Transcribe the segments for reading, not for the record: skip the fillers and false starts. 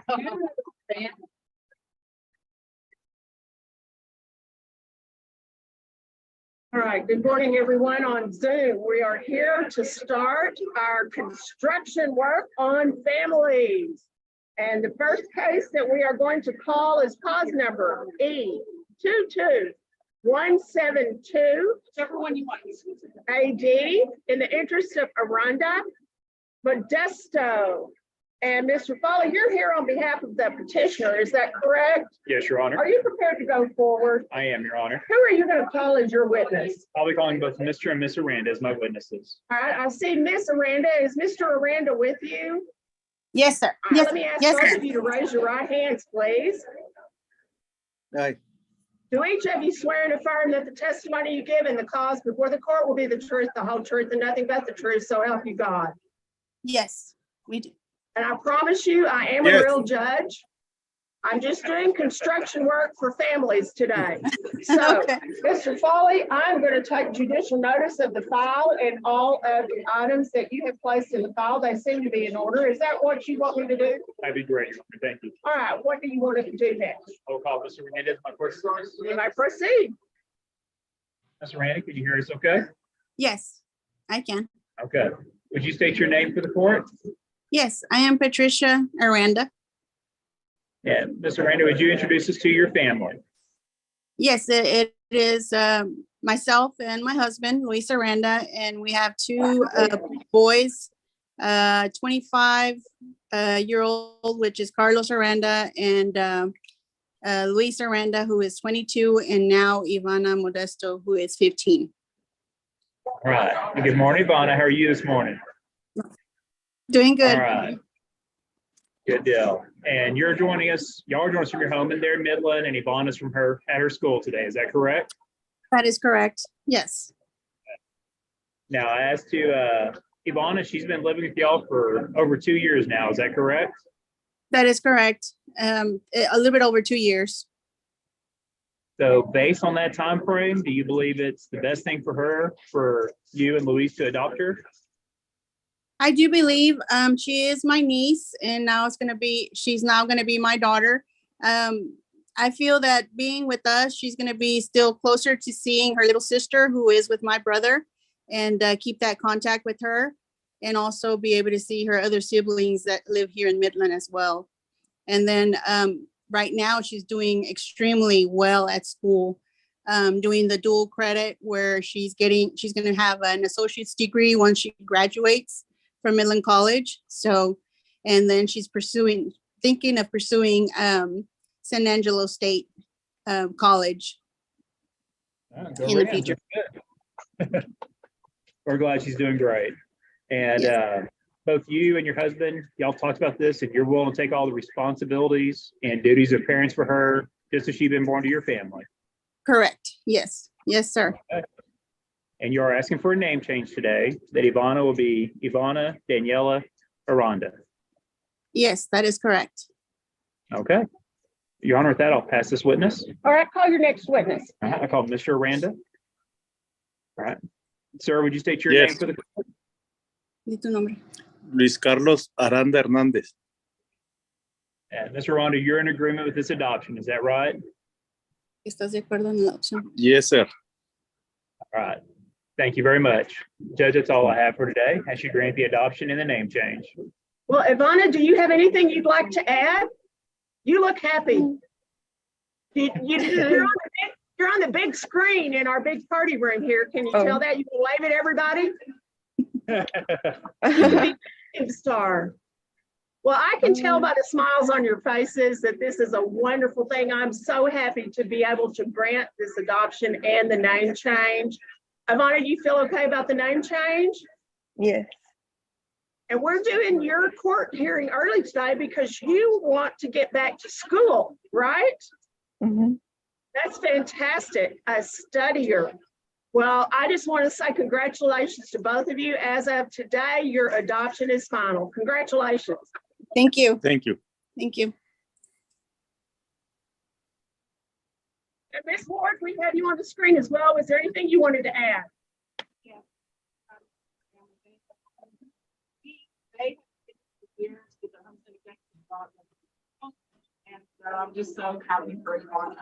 All right, good morning, everyone on Zoom. We are here to start our construction work on families. And the first case that we are going to call is cause number E22172. Whichever one you want. AD, in the interest of Aranda, Modesto. And Mr. Foley, you're here on behalf of the petitioner, is that correct? Yes, Your Honor. Are you prepared to go forward? I am, Your Honor. Who are you going to call as your witness? I'll be calling both Mr. and Miss Aranda as my witnesses. All right, I see Miss Aranda. Is Mr. Aranda with you? Yes, sir. All right, Yes, let me ask yes, both sir. of you to raise your right hands, please. Aye. Do each of you swear and affirm that the testimony you give in the cause before the court will be the truth, the whole truth, and nothing but the truth, so help you God? Yes, we do. And I promise you, I am Yes. a real judge. I'm just doing construction work for families today. So, Okay. Mr. Foley, I'm going to take judicial notice of the file and all of the items that you have placed in the file. They seem to be in order. Is that what you want me to do? That'd be great, Your Honor. Thank you. All right, what do you want us to do next? I'll call Mr. Aranda as my first witness. You may proceed. Mr. Aranda, can you hear us okay? Yes, I can. Okay. Would you state your name for the court? Yes, I am Patricia Aranda. And Mr. Aranda, would you introduce us to your family? Yes, it is myself and my husband, Luis Aranda, and we have two boys, 25-year-old, which is Carlos Aranda, and Luis Aranda, who is 22, and now Ivana Modesto, who is 15. All right. Good morning, Ivana. How are you this morning? Doing good. All right. Good deal. And you're joining us, y'all are joining us from your home in there in Midland, and Ivana's from at her school today. Is that correct? That is correct. Yes. Now, as to Ivana, she's been living with y'all for over 2 years now. Is that correct? That is correct. A little bit over 2 years. So based on that time frame, do you believe it's the best thing for her, for you and Luis to adopt her? I do believe she is my niece, and now she's now gonna be my daughter. I feel that being with us, she's gonna be still closer to seeing her little sister who is with my brother, and keep that contact with her, and also be able to see her other siblings that live here in Midland as well. And then right now she's doing extremely well at school, doing the dual credit where she's gonna have an associate's degree once she graduates from Midland College. So, and then she's thinking of pursuing San Angelo State College in the future. We're glad she's doing great. And Yes. Both you and your husband, y'all talked about this, and you're willing to take all the responsibilities and duties of parents for her, just as she's been born to your family. Correct. Yes. Yes, sir. And you are asking for a name change today, that Ivana will be Ivana Daniela Aranda. Yes, that is correct. Okay. Your Honor, with that, I'll pass this witness. All right, call your next witness. I call Mr. Aranda. All right. Sir, would you state your Yes. name for the court? Di tu nombre. Luis Carlos Aranda Hernández. And Mr. Aranda, you're in agreement with this adoption, is that right? ¿Estás de acuerdo en la opción? Yes, sir. All right. Thank you very much. Judge, that's all I have for today. I should grant the adoption and the name change. Well, Ivana, do you have anything you'd like to add? You look happy. You're on the big screen in our big party room here. Can you tell that? You can wave at everybody? Star. Well, I can tell by the smiles on your faces that this is a wonderful thing. I'm so happy to be able to grant this adoption and the name change. Ivana, do you feel okay about the name change? Yes. And we're doing your court hearing early today because you want to get back to school, right? Mm-hmm. That's fantastic. A studier. Well, I just want to say congratulations to both of you. As of today, your adoption is final. Congratulations. Thank you. Thank you. Thank you. And Ms. Ward, we have you on the screen as well. Was there anything you wanted to add? I'm just so happy for Ivana.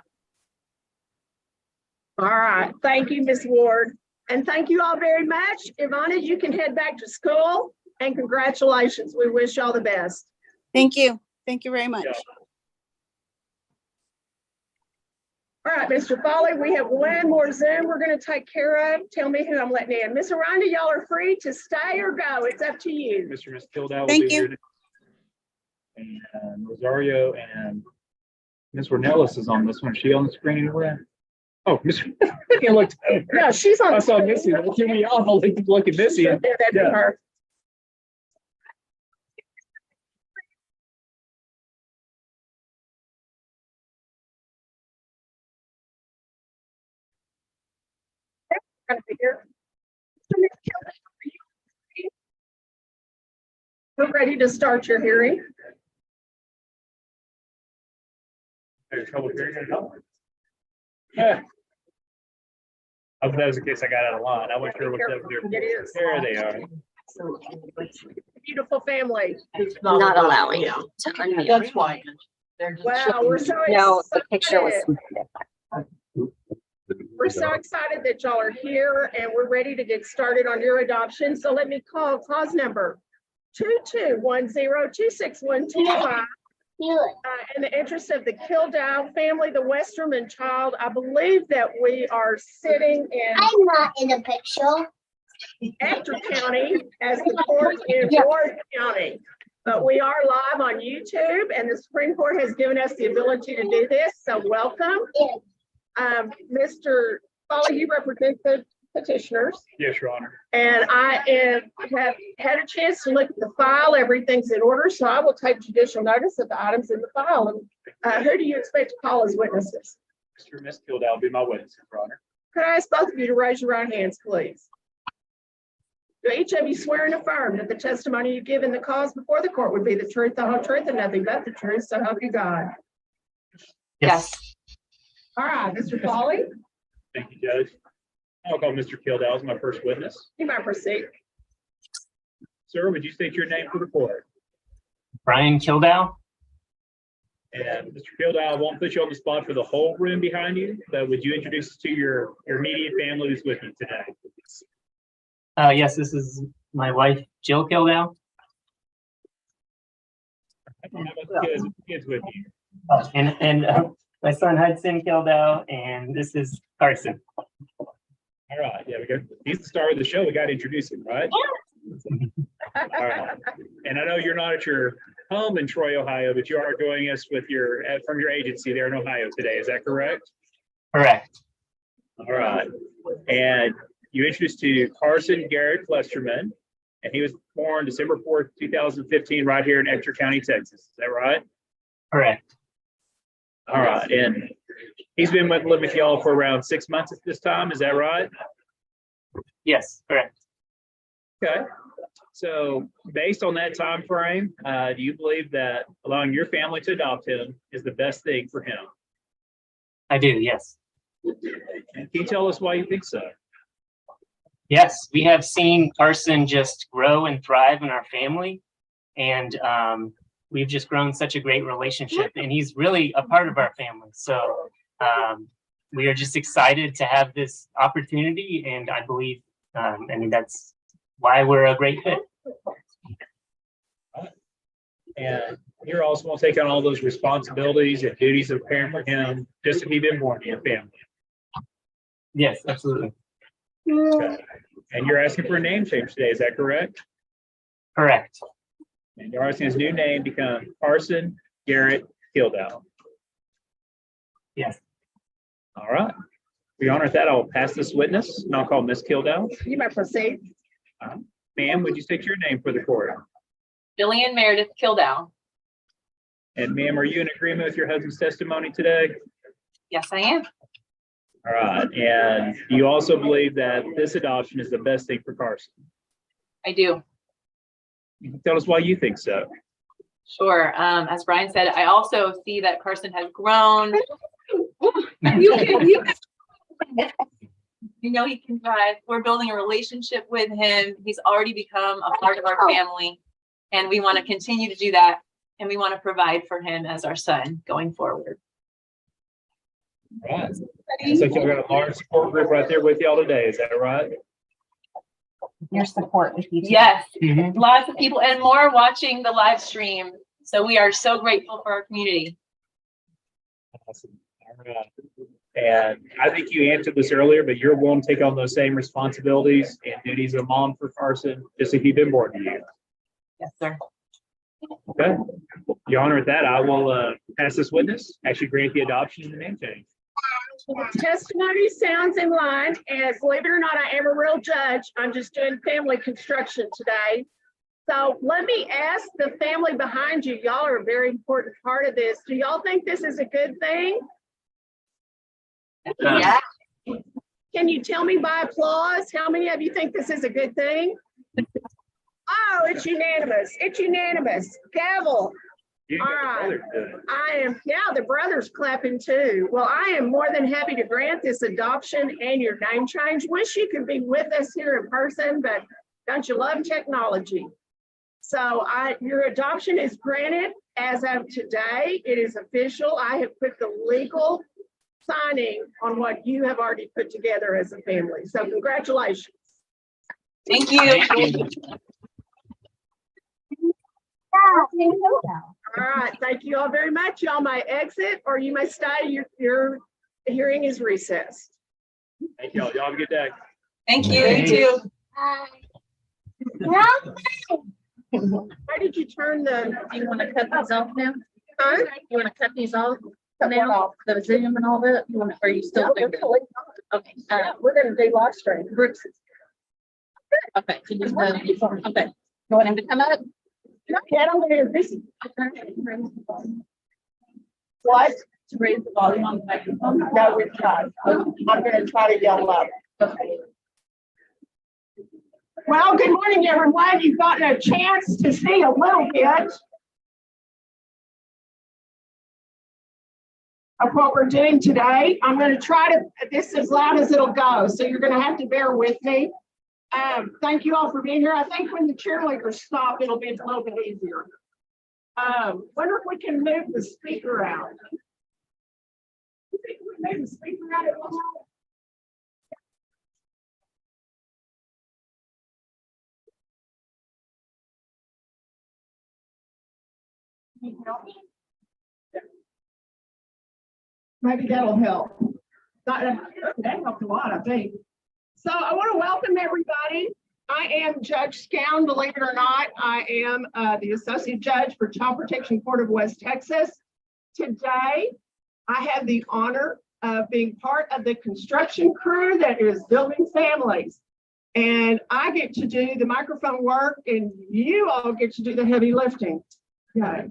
All right, thank you, Ms. Ward. And thank you all very much. Ivana, you can head back to school and congratulations. We wish y'all the best. Thank you. Thank you very much. Yeah. All right, Mr. Foley, we have one more Zoom we're going to take care of. Tell me who I'm letting in. Miss Aranda, y'all are free to stay or go. It's up to you. Mr. and Ms. Kildow will Thank be you. here. And Rosario and Ms. Ornelas is on this one. Is she on the screen anywhere? Oh, Miss. You looked. No, she's on. I saw Missy. Can we all look at Missy? Yeah, that'd be Yeah. her. We're ready to start your hearing. There's trouble hearing it all. Yeah. I thought that was the case I got out of line. I wasn't sure what that was. It is. There they are. Beautiful family. Not allowing to unmute. That's why. They're just Wow, we're so No, the picture was excited. We're so excited that y'all are here and we're ready to get started on your adoption. So let me call clause number 22102612. In the interest of the Kildow family, the Westerman child, I believe that we are sitting in I'm not in the picture. Ector County as the court in Ward County. But we are live on YouTube and the Supreme Court has given us the ability to do this. So welcome. Mr. Foley, you represent the petitioners. Yes, Your Honor. And I have had a chance to look at the file. Everything's in order. So I will take judicial notice of the items in the file. And who do you expect to call as witnesses? Mr. and Ms. Kildow will be my witness, Your Honor. Could I ask both of you to raise your right hands, please? Do each of you swear and affirm that the testimony you give in the cause before the court would be the truth, the whole truth, and nothing but the truth, so help you God? Yes. All right, Mr. Foley, Thank you, Judge. I'll call Mr. Kildow as my first witness. you might proceed. Sir, would you state your name for the court? Brian Kildow. And Mr. Kildow, I won't put you on the spot for the whole room behind you, but would you introduce us to your immediate family who's with you today? Yes, this is my wife, Jill Kildow. How about the kids with you? And my son, Hudson Kildow, and this is Carson. All right, yeah, we go. He's the star of the show. We got to introduce him, right? All right. And I know you're not at your home in Troy, Ohio, but you are joining us with from your agency there in Ohio today. Is that correct? Correct. All right. And you introduced to Carson Garrett Flesterman, and he was born December 4th, 2015, right here in Ector County, Texas. Is that right? Correct. All right. And he's been living with y'all for around 6 months at this time. Is that right? Yes, correct. Okay. So based on that time frame, do you believe that allowing your family to adopt him is the best thing for him? I do, yes. And can you tell us why you think so? Yes, we have seen Carson just grow and thrive in our family. And we've just grown such a great relationship. And he's really a part of our family. So we are just excited to have this opportunity. And I believe, that's why we're a great fit. And you're also going to take on all those responsibilities and duties of parent for him, just to keep him born in your family. Yes, absolutely. Okay. And you're asking for a name change today, is that correct? Correct. And you're asking his new name become Carson Garrett Kildow. Yes. All right. Your Honor, with that, I'll pass this witness and I'll call Miss Kildow. You might proceed. Ma'am, would you state your name for the court? Jillian Meredith Kildow. And ma'am, are you in agreement with your husband's testimony today? Yes, I am. All right. And do you also believe that this adoption is the best thing for Carson? I do. Tell us why you think so. Sure. As Brian said, I also see that Carson has grown. He can drive. We're building a relationship with him. He's already become a part of our family, and we want to continue to do that and we want to provide for him as our son going forward. All right. Looks like you've got a large support group right there with y'all today. Is that right? Your support with you. Yes, Mhm. lots of people and more watching the live stream. So we are so grateful for our community. Awesome. All right. And I think you answered this earlier, but you're willing to take on those same responsibilities and duties of a mom for Carson, just like he'd been born to you. Yes, sir. Okay. Your Honor, with that, I will pass this witness, actually grant the adoption and the name change. Testimony sounds in line, and believe it or not, I am a real judge. I'm just doing family construction today. So let me ask the family behind you. Y'all are a very important part of this. Do y'all think this is a good thing? Yeah. Can you tell me by applause, how many of you think this is a good thing? Oh, it's unanimous. It's unanimous. Gavel. You All got the right. brother to do it. I am, yeah, the brother's clapping too. Well, I am more than happy to grant this adoption and your name change. Wish you could be with us here in person, but don't you love technology? So your adoption is granted as of today. It is official. I have put the legal signing on what you have already put together as a family. So congratulations. Thank you. Thank you. All right, thank you all very much. Y'all may exit or you may stay. Your hearing is recessed. Thank y'all. Y'all have a good day. Thank you. Thanks. You too. Why did you turn the? Do you want to cut these off now? Huh? You want to cut these off Cut what now? off? The Zoom and all that? You want to, are you still? No, doing we're it? totally Okay. We're gonna do live stream. Brooks. Okay. So just, okay. You want him to come up? Cat over here, busy. Okay. What? To raise the volume on the microphone? No, we're not. I'm gonna try to yell up. Okay. Well, good morning, everyone. You've gotten a chance to see a little bit of what we're doing today. I'm going to try to, this is as loud as it'll go, so you're going to have to bear with me. Thank you all for being here. I think when the cheerleaders stop, it'll be a little bit easier. Wonder if we can move the speaker out. You think we move the speaker out at all? Need help? Maybe that'll help. That helped a lot, I think. So I want to welcome everybody. I am Judge Scown, believe it or not. I am the Associate Judge for Child Protection Court of West Texas. Today, I have the honor of being part of the construction crew that is building families. And I get to do the microphone work and you all get to do the heavy lifting. Yeah.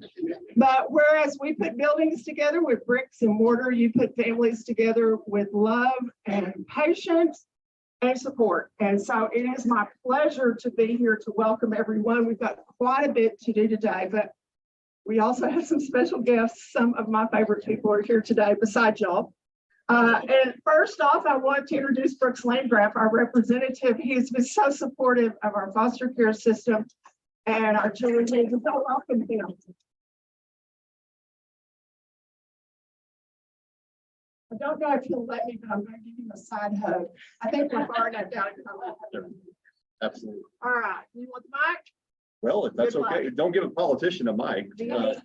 But whereas we put buildings together with bricks and mortar, you put families together with love and patience and support. And so it is my pleasure to be here to welcome everyone. We've got quite a bit to do today, but we also have some special guests. Some of my favorite people are here today besides y'all. And first off, I want to introduce Brooks Landgraf, our representative. He has been so supportive of our foster care system and our children. So welcome him. I don't know if he'll let me, but I'm going to give him a side hug. I think we're far enough down. Absolutely. All right, you want the mic? Well, if that's Good okay, don't give a politician a mic. Do you need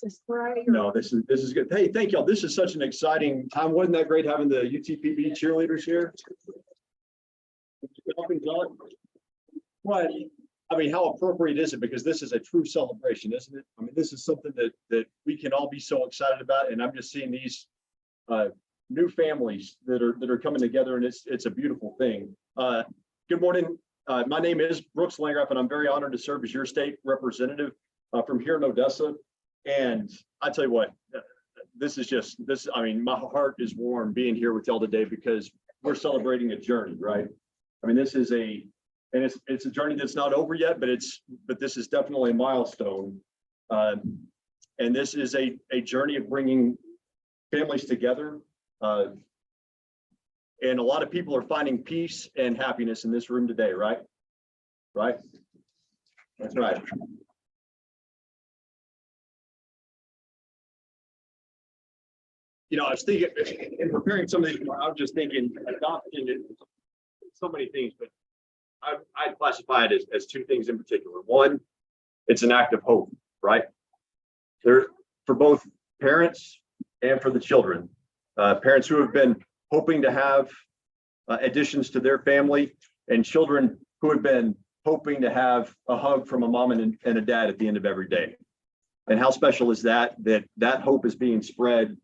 to spray or- No, this is good. Hey, thank y'all. This is such an exciting time. Wasn't that great having the UTPB cheerleaders here? What? I mean, how appropriate is it? Because this is a true celebration, isn't it? I mean, this is something that we can all be so excited about. And I'm just seeing these new families that are coming together, and it's a beautiful thing. Good morning. My name is Brooks Landgraf, and I'm very honored to serve as your state representative from here in Odessa. And I tell you what, this is just this. I mean, my heart is warm being here with y'all today because we're celebrating a journey, right? I mean, this is it's a journey that's not over yet, but this is definitely a milestone. And this is a journey of bringing families together. And a lot of people are finding peace and happiness in this room today, right? Right? That's right. I was thinking, in preparing some of these, I was just thinking adoption is so many things, but I classify it as two things in particular. One, it's an act of hope, right? There, for both parents and for the children. Parents who have been hoping to have additions to their family, and children who have been hoping to have a hug from a mom and a dad at the end of every day. And how special is that that hope is being spread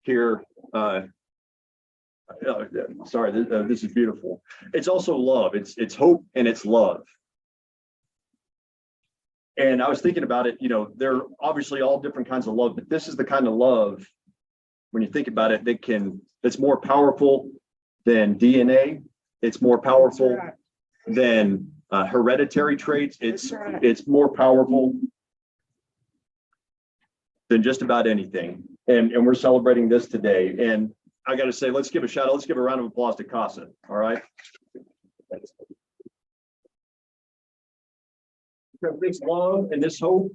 here. Sorry, this is beautiful. It's also love. It's hope and it's love. And I was thinking about it, there are obviously all different kinds of love, but this is the kind of love, when you think about it, that's more powerful than DNA. It's more powerful than hereditary traits. It's more powerful than just about anything. And we're celebrating this today. And I got to say, let's give a shout out. Let's give a round of applause to CASA. All right. This love and this hope,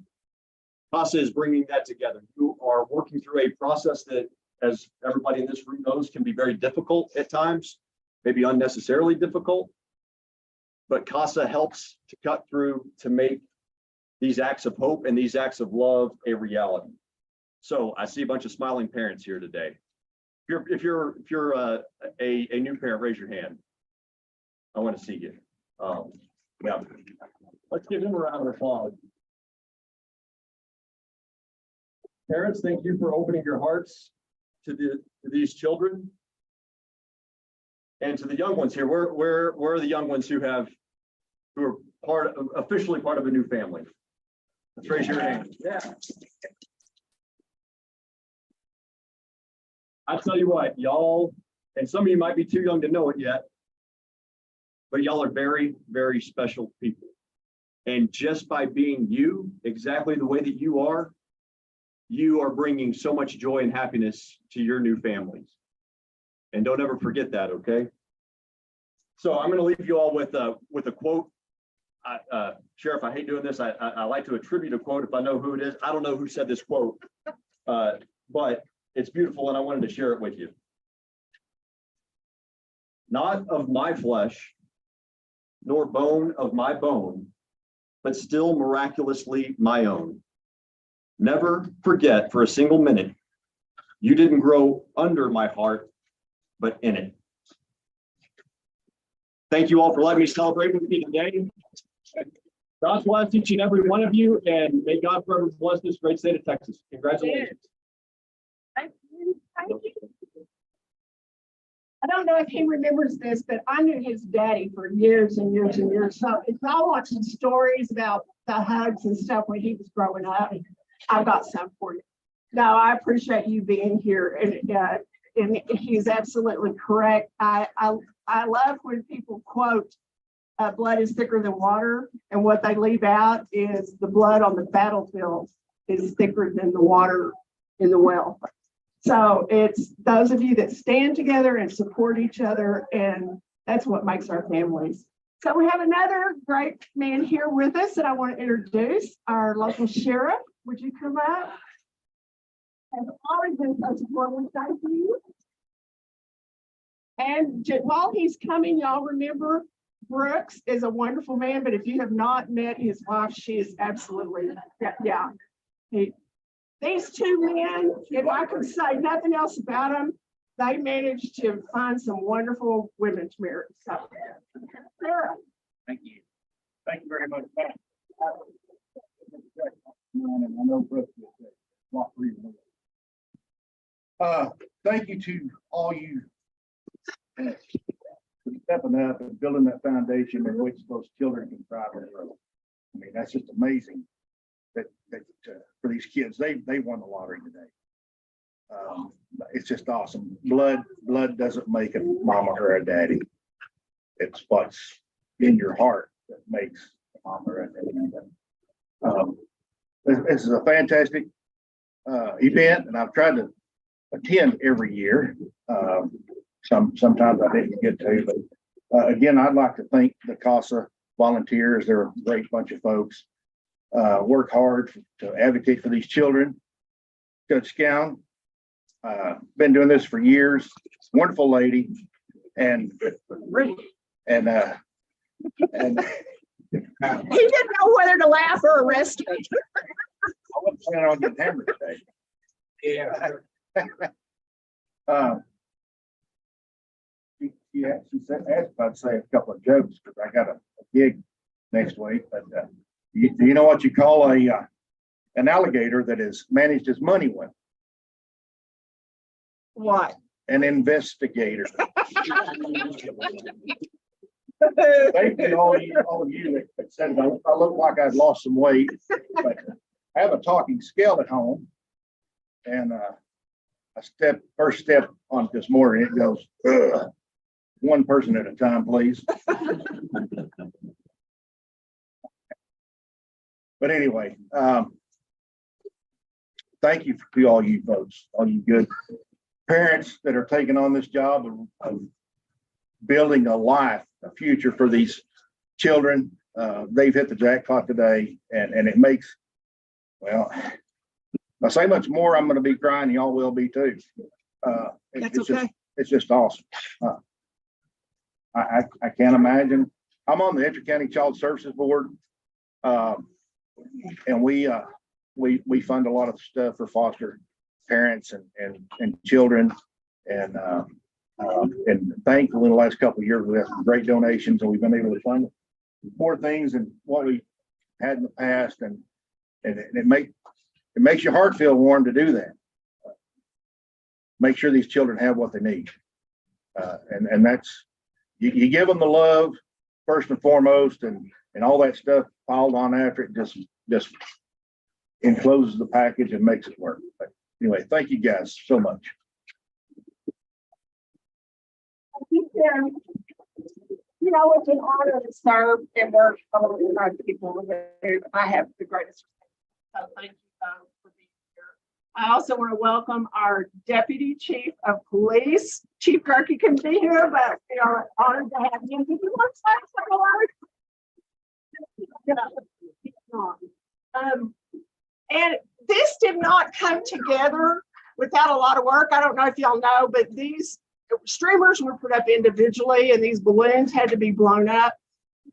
CASA is bringing that together. You are working through a process that, as everybody in this room knows, can be very difficult at times, maybe unnecessarily difficult. But CASA helps to cut through to make these acts of hope and these acts of love a reality. So I see a bunch of smiling parents here today. If you're a new parent, raise your hand. I want to see you. Yeah. Let's give them a round of applause. Parents, thank you for opening your hearts to these children. And to the young ones here, where are the young ones who are officially part of a new family? Let's raise your hand. Yeah. I tell you what, y'all, and some of you might be too young to know it yet, but y'all are very, very special people. And just by being you, exactly the way that you are bringing so much joy and happiness to your new families. And don't ever forget that, okay? So I'm going to leave you all with a quote. Sheriff, I hate doing this. I like to attribute a quote if I know who it is. I don't know who said this quote, but it's beautiful and I wanted to share it with you. Not of my flesh, nor bone of my bone, but still miraculously my own. Never forget for a single minute, you didn't grow under my heart, but in it. Thank you all for letting me celebrate with you today. God bless each and every one of you, and may God forever bless this great state of Texas. Congratulations. Thank you. Thank you. I don't know if he remembers this, but I knew his daddy for years and years and years. So if y'all watching stories about the hugs and stuff when he was growing up, I've got some for you. No, I appreciate you being here, and he's absolutely correct. I love when people quote, blood is thicker than water, and what they leave out is the blood on the battlefield is thicker than the water in the well. So it's those of you that stand together and support each other, and that's what makes our families. So we have another great man here with us that I want to introduce, our local sheriff. Would you come up? Has always been such a wonderful thank you. And while he's coming, y'all remember Brooks is a wonderful man, but if you have not met his wife, she is absolutely, yeah. These two men, if I could say nothing else about them, they managed to find some wonderful women to marry. So, Sarah. Thank you. Thank you very much. I know Brooks is a lot for you. Thank you to all you for stepping up and building that foundation in which those children can thrive and grow. I mean, that's just amazing that for these kids, they won the lottery today. It's just awesome. Blood doesn't make a mama or a daddy. It's what's in your heart that makes a mama or a daddy. This is a fantastic event, and I've tried to attend every year. Sometimes I didn't get to, but again, I'd like to thank the CASA volunteers. They're a great bunch of folks. Work hard to advocate for these children. Coach Scown, been doing this for years. Wonderful lady. And and He didn't know whether to laugh or arrest me. I wasn't planning on getting hammered today. Yeah. She said, asked if I'd say a couple of jokes because I got a gig next week. But do you know what you call an alligator that has managed his money well? What? An investigator. Thank you, all of you that said I look like I'd lost some weight, but I have a talking scale at home, and first step on this morning, it goes, ugh. One person at a time, please. But anyway, thank you to all you folks, all you good parents that are taking on this job of building a life, a future for these children. They've hit the jackpot today, and it makes, well, if I say much more, I'm going to be crying. Y'all will be too. That's okay. It's just awesome. I can't imagine. I'm on the Inter-County Child Services Board, and we fund a lot of stuff for foster parents and children, and thankfully in the last couple of years we have some great donations, and we've been able to fund more things than what we had in the past, and it makes your heart feel warm to do that. Make sure these children have what they need, and that's. You give them the love first and foremost, and all that stuff piled on after it just encloses the package and makes it work. But anyway, thank you guys so much. You know, it's an honor to serve and work with our people. I have the greatest respect. So thank you for being here. I also want to welcome our Deputy Chief of Police. Chief Gerke can be here, but we are honored to have him. If you want to say something, and this did not come together without a lot of work. I don't know if y'all know, but these streamers were put up individually and these balloons had to be blown up.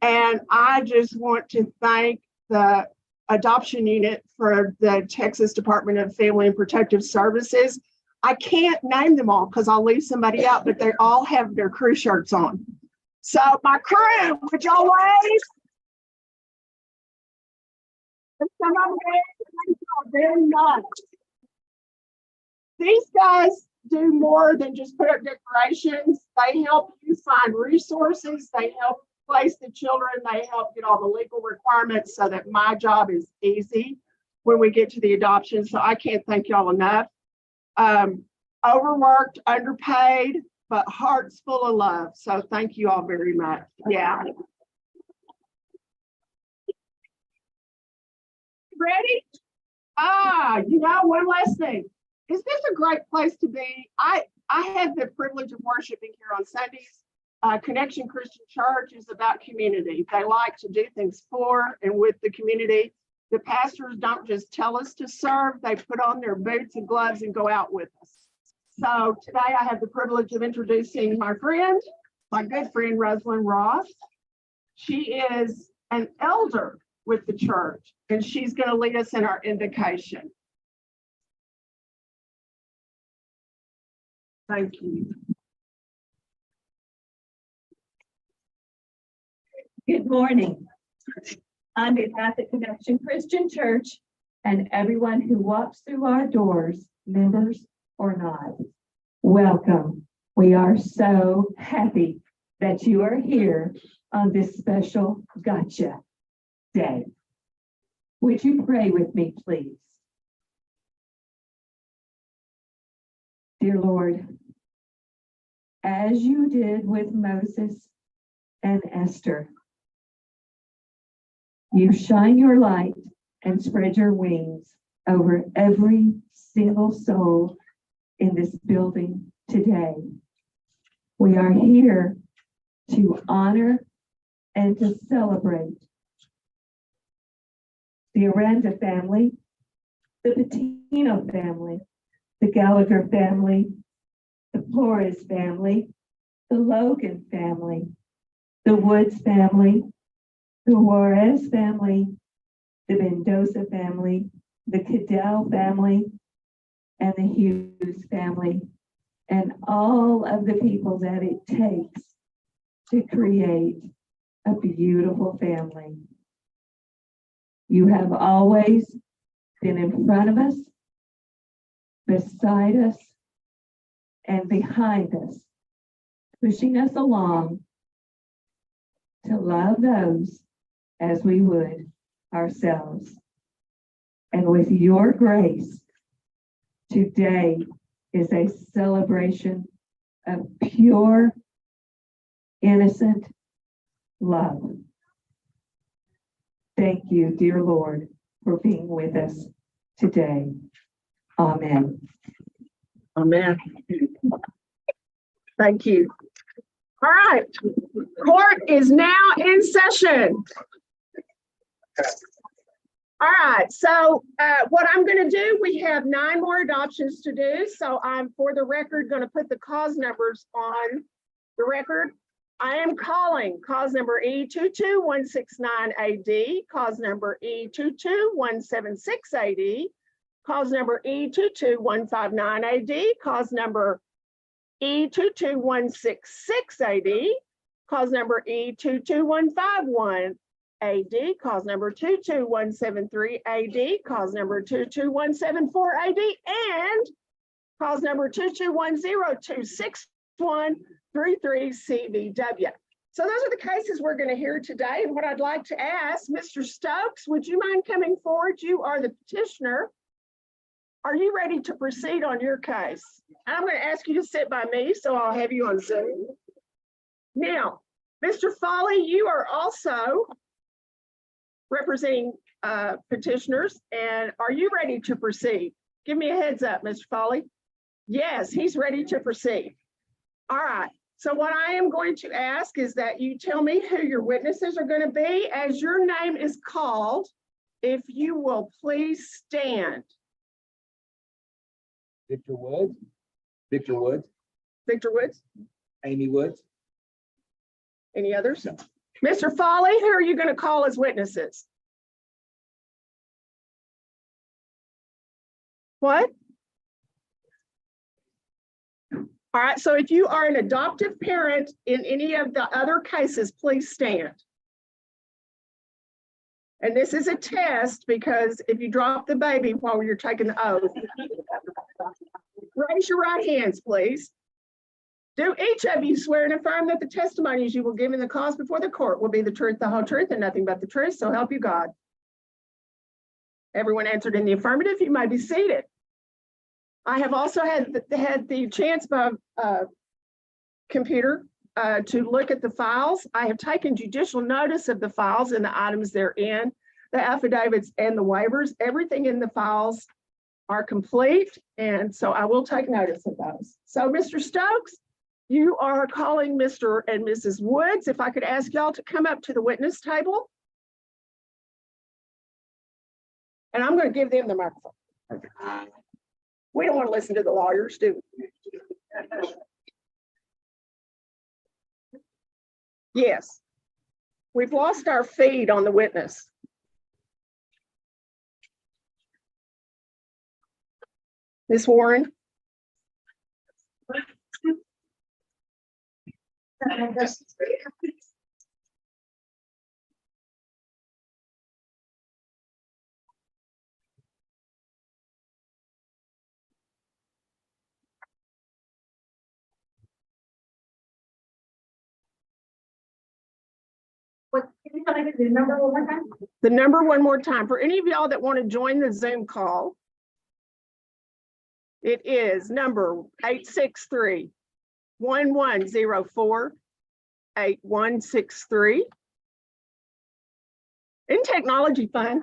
And I just want to thank the adoption unit for the Texas Department of Family and Protective Services. I can't name them all because I'll leave somebody out, but they all have their crew shirts on. So my crew, would y'all wave? Thank you very much. These guys do more than just put up decorations. They help you find resources. They help place the children. They help get all the legal requirements so that my job is easy when we get to the adoption. So I can't thank y'all enough. Overworked, underpaid, but hearts full of love. So thank you all very much. Yeah. Ready? One last thing. Is this a great place to be? I had the privilege of worshiping here on Sundays. Connection Christian Church is about community. They like to do things for and with the community. The pastors don't just tell us to serve, they put on their boots and gloves and go out with us. So today I have the privilege of introducing my friend, my good friend, Rosalind Ross. She is an elder with the church, and she's going to lead us in our invocation. Thank you. Good morning. On behalf of Connection Christian Church and everyone who walks through our doors, members or not, welcome. We are so happy that you are here on this special Gotcha Day. Would you pray with me, please? Dear Lord, as you did with Moses and Esther, you shine your light and spread your wings over every single soul in this building today. We are here to honor and to celebrate the Aranda family, the Patino family, the Gallagher family, the Flores family, the Logan family, the Woods family, the Juarez family, the Mendoza family, the Kildow family, and the Hughes family, and all of the people that it takes to create a beautiful family. You have always been in front of us, beside us, and behind us, pushing us along to love those as we would ourselves. And with your grace, today is a celebration of pure, innocent love. Thank you, dear Lord, for being with us today. Amen. Amen. Thank you. All right, court is now in session. All right, so what I'm going to do, we have 9 more adoptions to do. So I'm, for the record, going to put the cause numbers on the record. I am calling cause number E22169AD, cause number E22176AD, cause number E22159AD, cause number E22166AD, cause number E22151. AD, cause number 22173 AD, cause number 22174 AD, and cause number 221026133 CVW. So those are the cases we're going to hear today. And what I'd like to ask, Mr. Stokes, would you mind coming forward? You are the petitioner. Are you ready to proceed on your case? I'm going to ask you to sit by me, so I'll have you on Zoom. Now, Mr. Foley, you are also representing petitioners, and are you ready to proceed? Give me a heads up, Mr. Foley. Yes, he's ready to proceed. All right, so what I am going to ask is that you tell me who your witnesses are going to be. As your name is called, if you will please stand. Victor Woods. Victor Woods. Victor Woods. Amy Woods. Any others? No. Mr. Foley, who are you going to call as witnesses? What? All right, so if you are an adoptive parent in any of the other cases, please stand. And this is a test because if you drop the baby while you're taking the oath, raise your right hands, please. Do each of you swear and affirm that the testimonies you will give in the cause before the court will be the truth, the whole truth, and nothing but the truth, so help you God. Everyone answered in the affirmative. You may be seated. I have also had the chance by computer to look at the files. I have taken judicial notice of the files and the items they're in, the affidavits and the waivers. Everything in the files are complete, and so I will take notice of those. So, Mr. Stokes, you are calling Mr. and Mrs. Woods. If I could ask y'all to come up to the witness table. And I'm going to give them the microphone. We don't want to listen to the lawyers, do we? Yes. We've lost our feed on the witness. Ms. Warren. What, can you tell me the number one more time? The number one more time. For any of y'all that want to join the Zoom call, it is number 863-1104-8163. Isn't technology fun?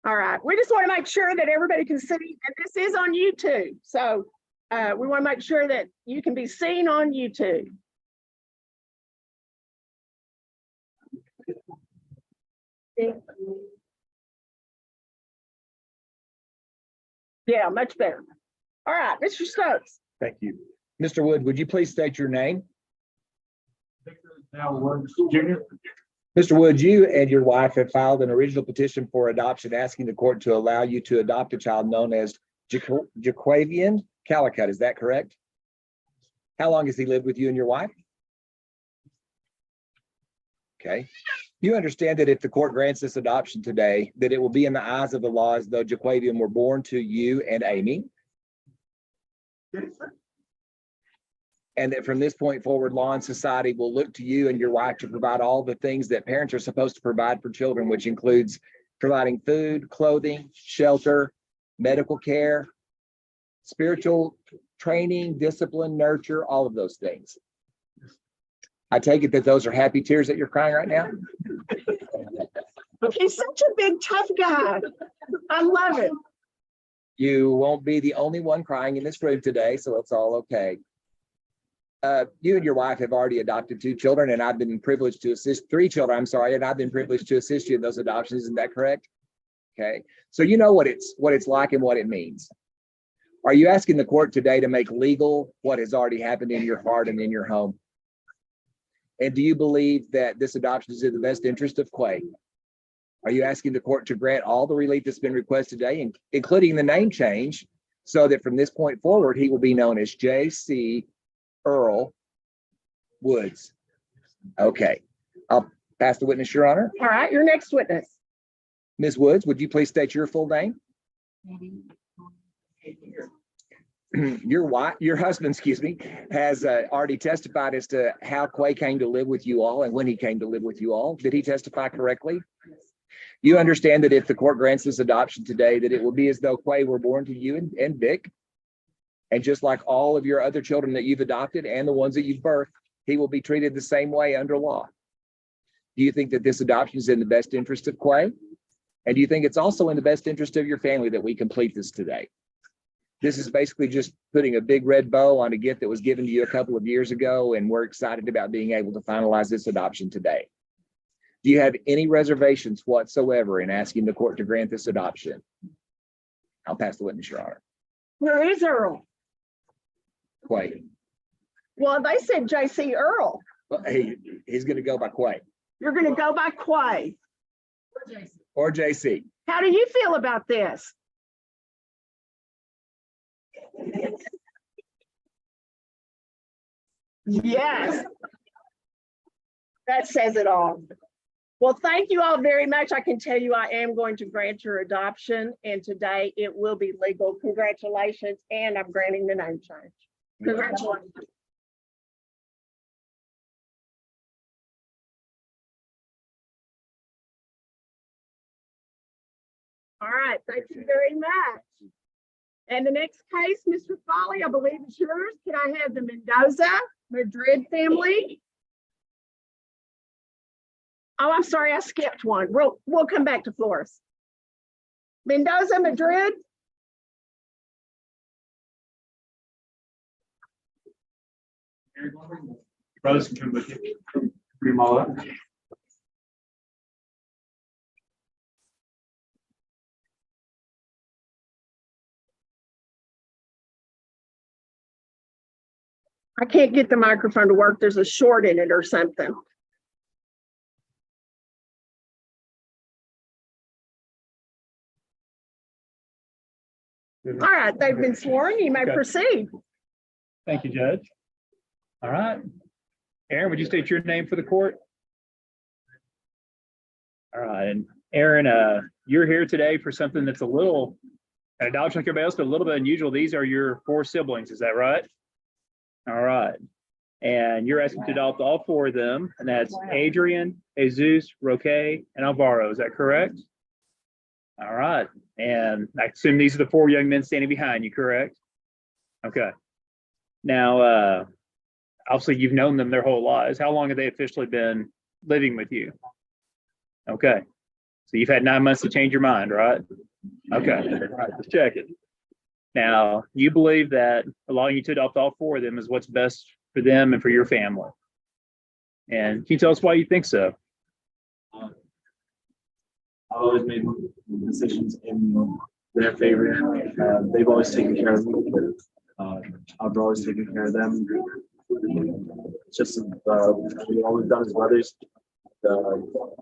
All right, we just want to make sure that everybody can see, and this is on YouTube. So we want to make sure that you can be seen on YouTube. Yeah, much better. All right, Mr. Stokes. Thank you. Mr. Wood, would you please state your name? Junior. Mr. Wood, you and your wife have filed an original petition for adoption, asking the court to allow you to adopt a child known as Jaquavian Calicut. Is that correct? How long has he lived with you and your wife? Okay. You understand that if the court grants this adoption today, that it will be in the eyes of the law as though Jaquavian were born to you and Amy. And that from this point forward, law and society will look to you and your wife to provide all the things that parents are supposed to provide for children, which includes providing food, clothing, shelter, medical care, spiritual training, discipline, nurture, all of those things. I take it that those are happy tears that you're crying right now? He's such a big, tough guy. I love it. You won't be the only one crying in this room today, so it's all okay. You and your wife have already adopted 2 children, and I've been privileged to assist 3 children. I'm sorry, and I've been privileged to assist you in those adoptions. Isn't that correct? Okay, so you know what it's like and what it means. Are you asking the court today to make legal what has already happened in your heart and in your home? And do you believe that this adoption is in the best interest of Quay? Are you asking the court to grant all the relief that's been requested today, including the name change, so that from this point forward, he will be known as J.C. Earl Woods? Okay, I'll pass the witness, Your Honor. All right, your next witness. Ms. Woods, would you please state your full name? Your husband, excuse me, has already testified as to how Quay came to live with you all and when he came to live with you all. Did he testify correctly? You understand that if the court grants this adoption today, that it will be as though Quay were born to you and Vic. And just like all of your other children that you've adopted and the ones that you've birthed, he will be treated the same way under law. Do you think that this adoption is in the best interest of Quay? And do you think it's also in the best interest of your family that we complete this today? This is basically just putting a big red bow on a gift that was given to you a couple of years ago, and we're excited about being able to finalize this adoption today. Do you have any reservations whatsoever in asking the court to grant this adoption? I'll pass the witness, Your Honor. Where is Earl? Quay. Well, they said J.C. Earl. Well, he's going to go by Quay. You're going to go by Quay. Or J.C. How do you feel about this? Yes. That says it all. Well, thank you all very much. I can tell you I am going to grant your adoption, and today it will be legal. Congratulations, and I'm granting the name change. Congratulations. All right, thank you very much. And the next case, Mr. Foley, I believe is yours. Can I have the Mendoza Madrid family? Oh, I'm sorry, I skipped one. We'll come back to Flores. Mendoza Madrid. Brothers can come with you. Bring them all up. I can't get the microphone to work. There's a short in it or something. All right, they've been sworn. You may proceed. Thank you, Judge. All right. Aaron, would you state your name for the court? All right, and Aaron, you're here today for something that's an adoption like everybody else, but a little bit unusual. These are your 4 siblings, is that right? All right. And you're asking to adopt all 4 of them, and that's Adrian, Jesus, Roque, and Alvaro. Is that correct? All right. And I assume these are the 4 young men standing behind you, correct? Okay. Now, obviously, you've known them their whole lives. How long have they officially been living with you? Okay. So you've had 9 months to change your mind, right? Okay. All right. Let's check it. Now, you believe that allowing you to adopt all 4 of them is what's best for them and for your family. And can you tell us why you think so? I've always made decisions in their favorite. They've always taken care of me. I've always taken care of them. It's just all we've done as brothers. I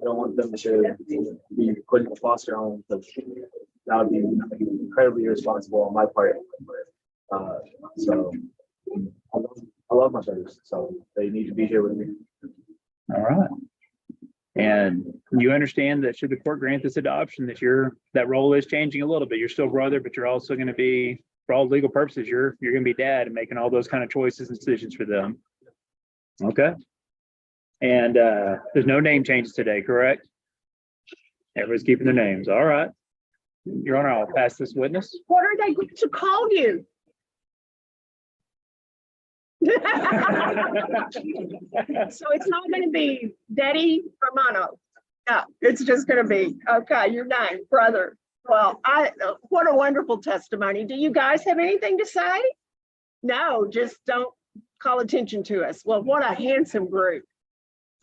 don't want them to be put in a foster home because that would be incredibly irresponsible on my part. So I love my brothers, so they need to be here with me. All right. And you understand that should the court grant this adoption, that role is changing a little bit. You're still brother, but you're also going to be, for all legal purposes, you're going to be dad and making all those kind of choices and decisions for them. Okay. And there's no name changes today, correct? Everybody's keeping their names. All right. Your Honor, I'll pass this witness. What are they going to call you? So it's not going to be Daddy Hermano. No, it's just going to be, okay, your name, brother. Well, what a wonderful testimony. Do you guys have anything to say? No, just don't call attention to us. Well, what a handsome group.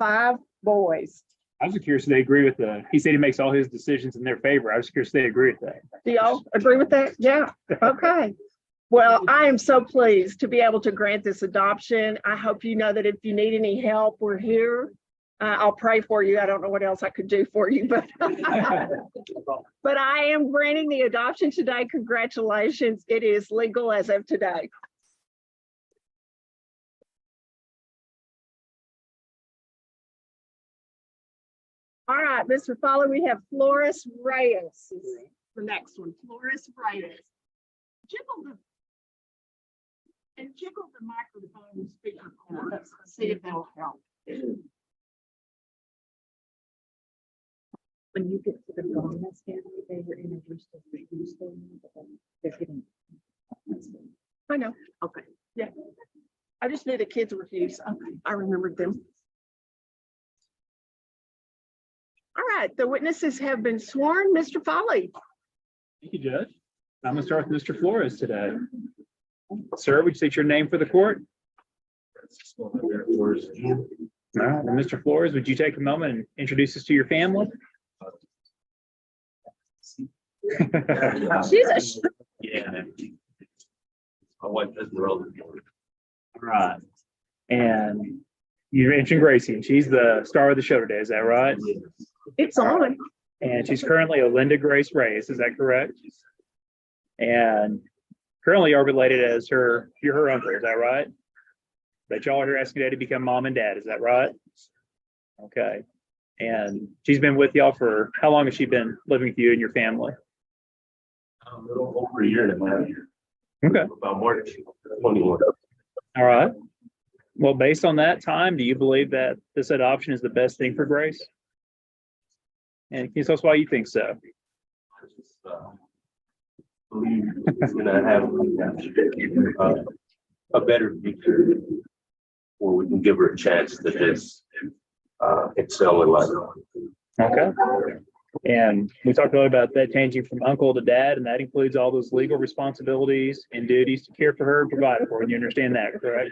5 boys. I was curious if they agree with he said he makes all his decisions in their favor. I was curious if they agree with that. Do y'all agree with that? Yeah, okay. Well, I am so pleased to be able to grant this adoption. I hope you know that if you need any help, we're here. I'll pray for you. I don't know what else I could do for you, but but I am granting the adoption today. Congratulations. It is legal as of today. All right, Mr. Fowler, we have Flores Reyes. The next one, Flores Reyes. Jiggle the microphone speaker cord. See if that'll help. When you get to the Gomez family, they were introduced as the Houston, but they're getting. I know. Okay. Yeah. I just knew the kids were Hughes. Okay. I remembered them. All right. The witnesses have been sworn. Mr. Foley. Thank you, Judge. I'm going to start with Mr. Flores today. Sir, would you state your name for the court? All right. And Mr. Flores, would you take a moment and introduce us to your family? She's yeah. My wife is the All right. And you mentioned Gracie, and she's the star of the show today. Is that right? It's on. And she's currently a Linda Grace Reyes. Is that correct? And currently are related as you're her uncle. Is that right? That y'all are here asking Dad to become mom and dad. Is that right? Okay. And she's been with y'all for how long has she been living with you and your family? A little over a year and a half. Okay. About March 21. All right. Well, based on that time, do you believe that this adoption is the best thing for Grace? And can you tell us why you think so? Believe it's gonna have a better future, where we can give her a chance to just excel in life. Okay. And we talked a lot about that changing from uncle to dad, and that includes all those legal responsibilities and duties to care for her and provide for her. And you understand that, correct?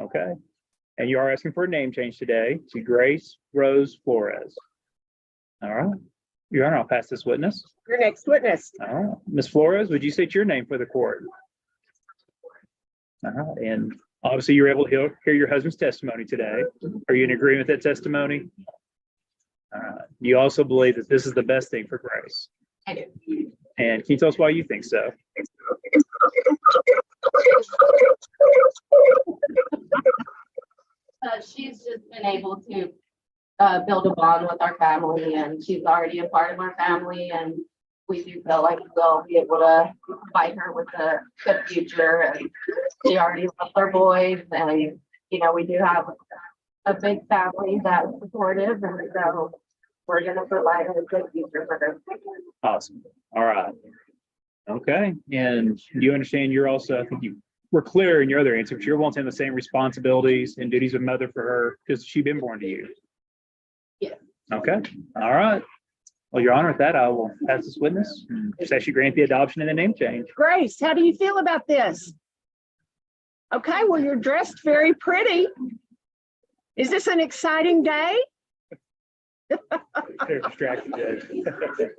Okay. And you are asking for a name change today to Grace Rose Flores. All right. Your Honor, I'll pass this witness. Your next witness. All right. Ms. Flores, would you state your name for the court? All right. And obviously you're able to hear your husband's testimony today. Are you in agreement with that testimony? All right. You also believe that this is the best thing for Grace? I do. And can you tell us why you think so? She's just been able to build a bond with our family, and she's already a part of our family, and we do feel like we'll be able to provide her with a good future. And she already loves our boys, and we do have a big family that's supportive, and so we're going to provide her a good future for her. Awesome. All right. Okay. And you understand you're also, I think you were clear in your other answer, but you're wanting to have the same responsibilities and duties of mother for her because she's been born to you. Yes. Okay. All right. Well, Your Honor, with that, I will pass this witness and just actually grant the adoption and the name change. Grace, how do you feel about this? Okay, well, you're dressed very pretty. Is this an exciting day? They're distracted, Judge.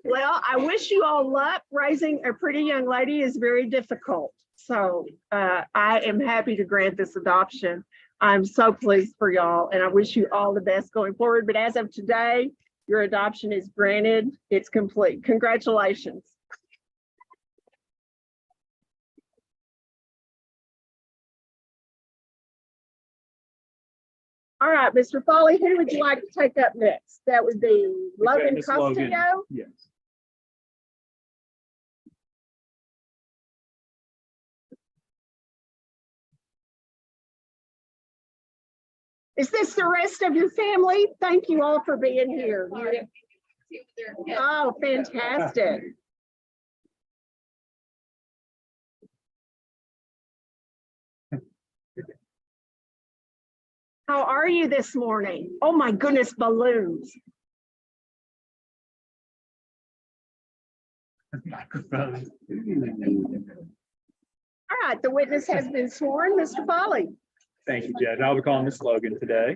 Well, I wish you all luck. Raising a pretty young lady is very difficult. So I am happy to grant this adoption. I'm so pleased for y'all, and I wish you all the best going forward. But as of today, your adoption is granted. It's complete. Congratulations. All right, Mr. Foley, who would you like to take up next? That would be Logan Miss Logan. Castillo. Yes. Is this the rest of your family? Thank you all for being here. Oh, fantastic. How are you this morning? Oh my goodness, balloons. Microphone. All right, the witness has been sworn. Mr. Foley. Thank you, Judge. I'll be calling Miss Logan today.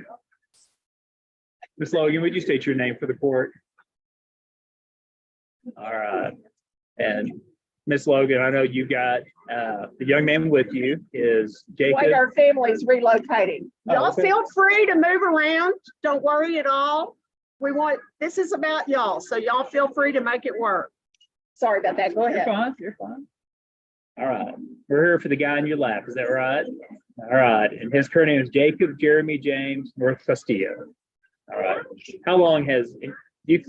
Miss Logan, would you state your name for the court? All right. And Miss Logan, I know you've got the young man with you is Jacob. Wait, our family's relocating. Oh, Y'all okay. feel free to move around. Don't worry at all. This is about y'all, so y'all feel free to make it work. Sorry about that. Go You're ahead. fine. You're fine. All right. We're here for the guy in your lap. Is that right? All right. And his current name is Jacob Jeremy James North Castillo. All right. How long has you?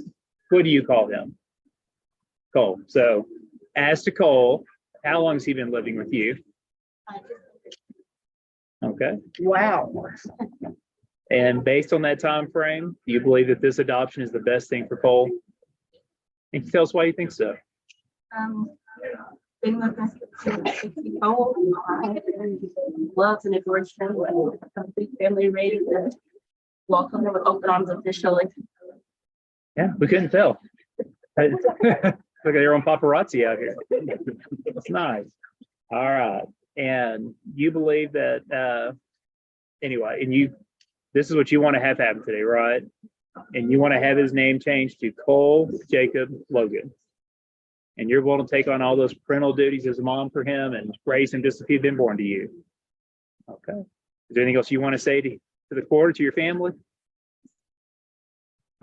What do you call him? Cole. So, as to Cole, how long has he been living with you? Okay. Wow. And based on that time frame, do you believe that this adoption is the best thing for Cole? Can you tell us why you think so? Been with us since 60 old. Loves and adores him. A big family ready to welcome him with open arms officially. Yeah, we couldn't tell. Look at your own paparazzi out here. That's nice. All right. And you believe that, anyway, and this is what you want to have happen today, right? And you want to have his name changed to Cole Jacob Logan. And you're willing to take on all those parental duties as a mom for him and raise him just if he'd been born to you. Okay. Is there anything else you want to say to the court or to your family?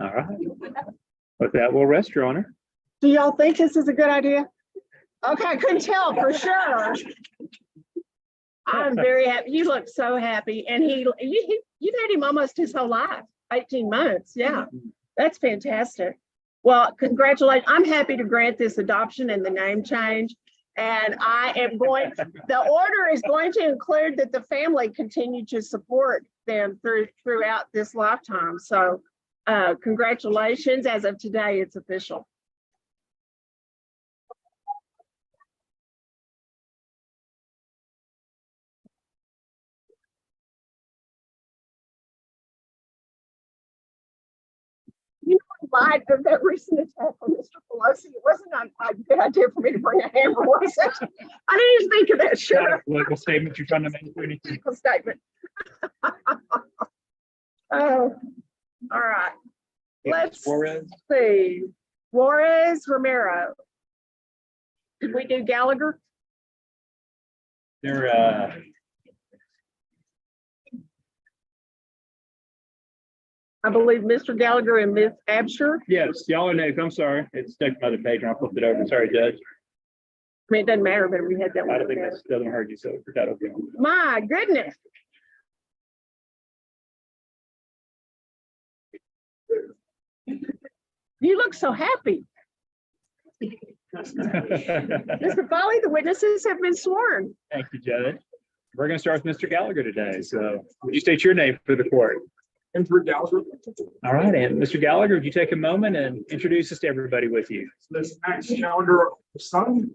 All right. With that, we'll rest, Your Honor. Do y'all think this is a good idea? Okay, I couldn't tell for sure. I'm very happy. You look so happy. And you've had him almost his whole life, 18 months. Yeah, that's fantastic. Well, congratulations. I'm happy to grant this adoption and the name change. And the order is going to include that the family continue to support them throughout this lifetime. So congratulations. As of today, it's official. You know, in light of that recent attack on Mr. Pelosi, it wasn't a good idea for me to bring a hammer, was it? I didn't even think of that, Sheriff. Political statement you're trying to make. Political statement. Oh, all right. Let's see. Juarez-Romero. Did we do Gallagher? They're I believe Mr. Gallagher and Ms. Absher. yes, y'all are next. I'm sorry. It's stuck to another page and I flipped it over. Sorry, Judge. I mean, it doesn't matter, but we had that I one. don't think there. that doesn't hurt you, so that okay. My goodness. You look so happy. Mr. Foley, the witnesses have been sworn. Thank you, Judge. We're going to start with Mr. Gallagher today. So would you state your name for the court? Gallagher. All right, and Mr. Gallagher, would you take a moment and introduce us to everybody with you? This next calendar son.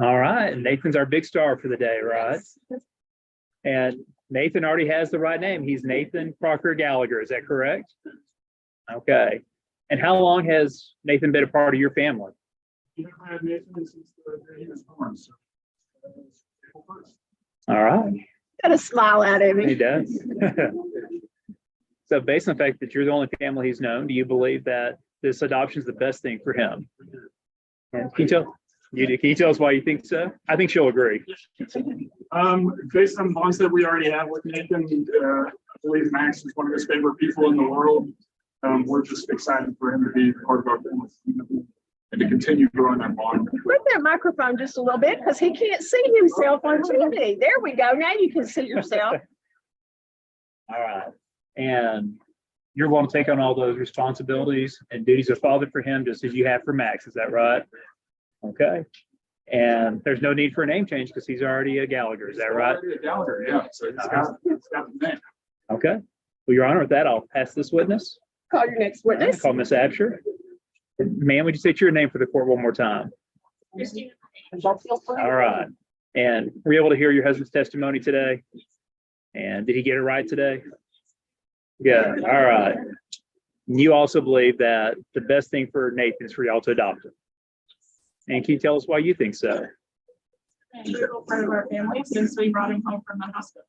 All right, Nathan's our big star for the day, right? And Nathan already has the right name. He's Nathan Crocker Gallagher. Is that correct? Okay. And how long has Nathan been a part of your family? Nathan since the day he was born, so. All right. Got a smile out of He me. does. So based on the fact that you're the only family he's known, do you believe that this adoption is the best thing for him? And can you tell us why you think so? I think she'll agree. Based on bonds that we already have with Nathan, I believe Max is one of his favorite people in the world. We're just excited for him to be part of our family and to continue growing that bond. Move that microphone just a little bit because he can't see himself on TV. There we go. Now you can see yourself. All right. And you're going to take on all those responsibilities and duties of father for him, just as you have for Max. Is that right? Okay. And there's no need for a name change because he's already a Gallagher. Is that right? Already a Gallagher, yeah. So he's got the name. Okay. Well, Your Honor, with that, I'll pass this witness. Call your next witness. Call Miss Absher. Ma'am, would you state your name for the court one more time? All right. And were you able to hear your husband's testimony today? And did he get it right today? Good. All right. You also believe that the best thing for Nathan is for y'all to adopt him. And can you tell us why you think so? Part of our family since we brought him home from the hospital.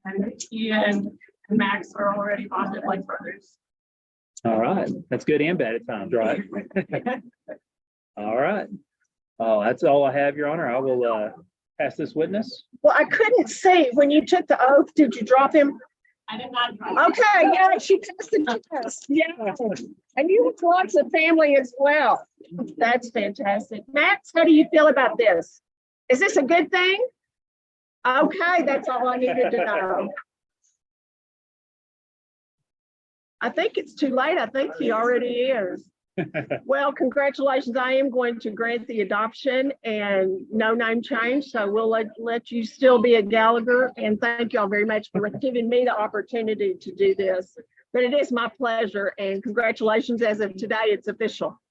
And he and Max are already bonded like brothers. All right. That's good and bad at times, right? All right. Oh, that's all I have, Your Honor. I will pass this witness. Well, I couldn't see when you took the oath. Did you drop him? I did not. Drive. Okay, yeah, she tested the test. Yeah. And you have lots of family as well. That's fantastic. Max, how do you feel about this? Is this a good thing? Okay, that's all I needed to know. I think it's too late. I think he already is. Well, congratulations. I am going to grant the adoption and no name change. So we'll let you still be a Gallagher. And thank y'all very much for giving me the opportunity to do this. But it is my pleasure and congratulations. As of today, it's official.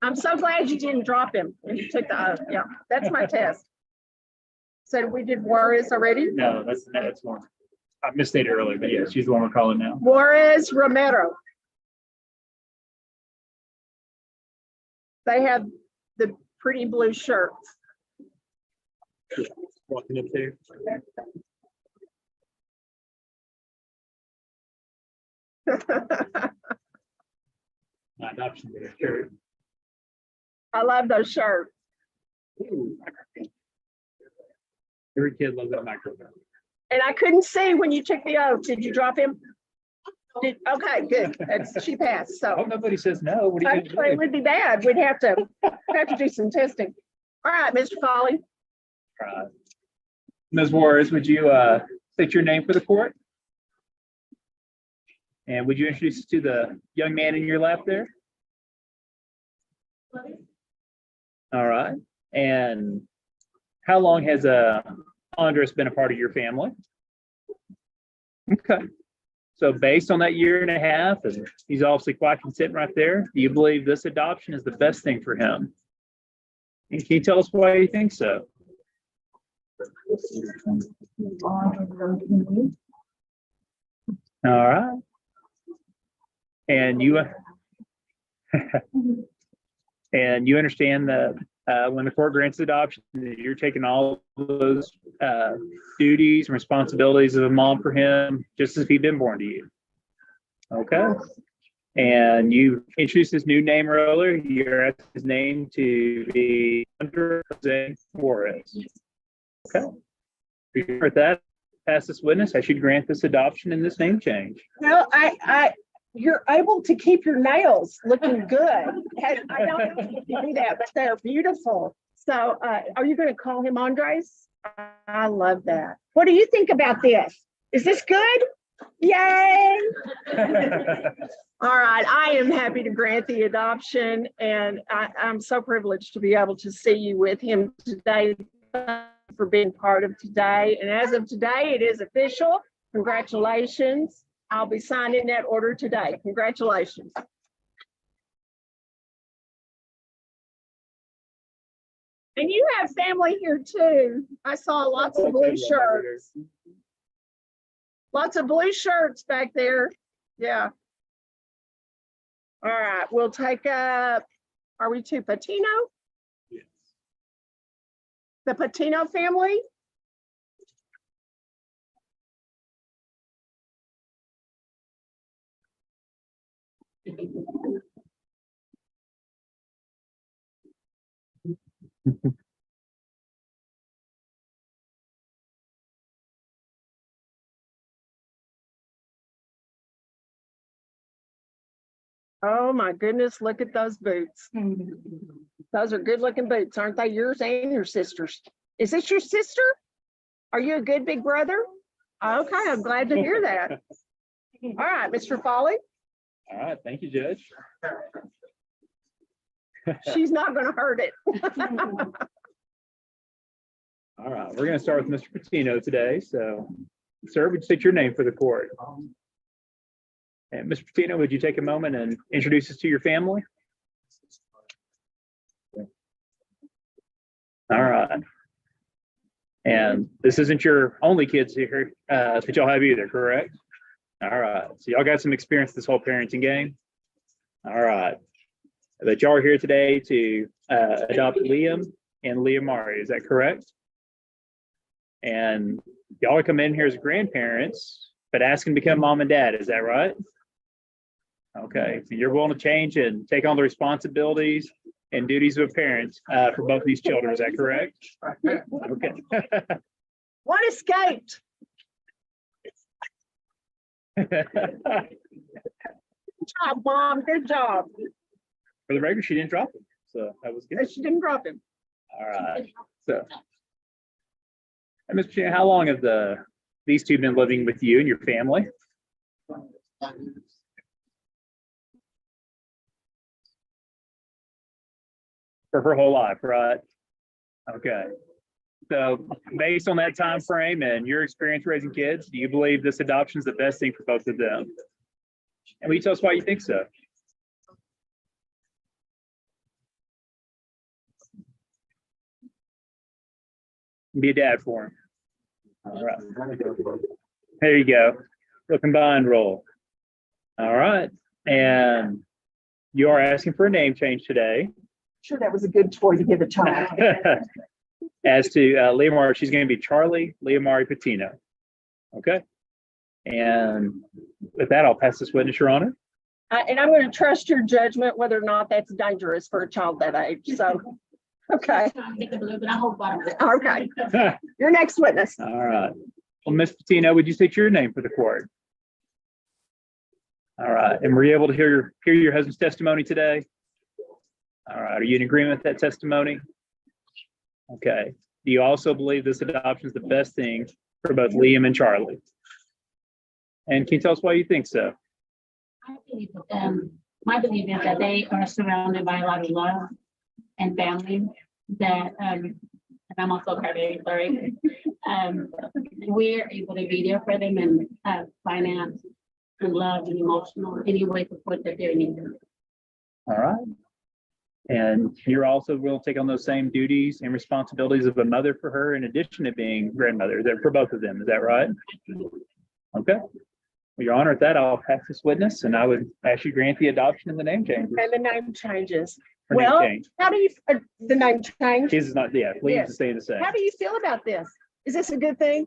I'm so glad you didn't drop him when you took the oath. Yeah, that's my test. So we did Juarez already? No, that's one. I misstated earlier, but yeah, she's the one we're calling now. Juarez-Romero. They have the pretty blue shirts. Walking up there. My adoption day shirt. I love those shirts. Every kid loves that microphone. And I couldn't see when you took the oath. Did you drop him? Okay, good. She passed. I hope So nobody says no. What are you it gonna do? would be bad. We'd have to do some testing. All right, Mr. Foley. Ms. Juarez, would you state your name for the court? And would you introduce us to the young man in your lap there? All right. And how long has Andres been a part of your family? Okay. So based on that year and a half, and he's obviously quite content right there, do you believe this adoption is the best thing for him? And can you tell us why you think so? All right. And you and you understand that when the court grants adoption, that you're taking all those duties and responsibilities of a mom for him, just as if he'd been born to you. Okay. And you introduced his new name earlier. You're asking his name to be Andres Juarez. Okay. With that, pass this witness. I should grant this adoption and this name change. Well, you're able to keep your nails looking good. I don't know if you do that, but they're beautiful. So are you going to call him Andres? I love that. What do you think about this? Is this good? Yay! All right, I am happy to grant the adoption, and I'm so privileged to be able to see you with him today. For being part of today. And as of today, it is official. Congratulations. I'll be signing that order today. Congratulations. And you have family here too. I saw lots of blue shirts. Lots of blue shirts back there. Yeah. All right, we'll take up, are we to Patino? Yes. The Patino family? Oh my goodness, look at those boots. Those are good looking boots, aren't they? Yours and your sister's. Is this your sister? Are you a good big brother? Okay, I'm glad to hear that. All right, Mr. Foley, All right, thank you, Judge. she's not gonna hurt it. All right, we're gonna start with Mr. Patino today. So, sir, would you state your name for the court? And Mr. Patino, would you take a moment and introduce us to your family? All right. And this isn't your only kids here that y'all have either, correct? All right. So y'all got some experience this whole parenting game. All right. But y'all are here today to adopt Liam and Leah Mari. Is that correct? And y'all are coming in here as grandparents, but asking to become mom and dad. Is that right? Okay. So you're willing to change and take on the responsibilities and duties of a parent for both of these children. Is that correct? Okay. One escaped. Good job, Mom. Good job. For the record, she didn't drop him, so that was good. She didn't drop him. All right. So, and Mr. Chan, how long have these two been living with you and your family? For her whole life, right? Okay. So based on that time frame and your experience raising kids, do you believe this adoption is the best thing for both of them? And will you tell us why you think so? Be a dad for him. All right. There you go. The combined role. All right. And you are asking for a name change today. Sure, that was a good toy to give a child. As to Leah Mari, she's going to be Charlie Leah Mari Patino. Okay. And with that, I'll pass this witness, Your Honor. And I'm going to trust your judgment whether or not that's dangerous for a child that age. So, okay. Okay. Your next witness. All right. Well, Ms. Patino, would you state your name for the court? All right. And were you able to hear your husband's testimony today? All right. Are you in agreement with that testimony? Okay. Do you also believe this adoption is the best thing for both Liam and Charlie? And can you tell us why you think so? I believe my belief is that they are surrounded by a lot of love and family that, and I'm also crybaby, sorry. We're able to be there for them and finance and love and emotional, any way support that they need. All right. And you're also will take on those same duties and responsibilities of a mother for her in addition to being grandmother. Is that for both of them? Is that right? Okay. Well, Your Honor, at that, I'll pass this witness and I would ask you grant the adoption and the name change. And the name changes. Her name Well, change. how do you, the name change? His is not, yeah, Liam's Yes. is staying the same. How do you feel about this? Is this a good thing?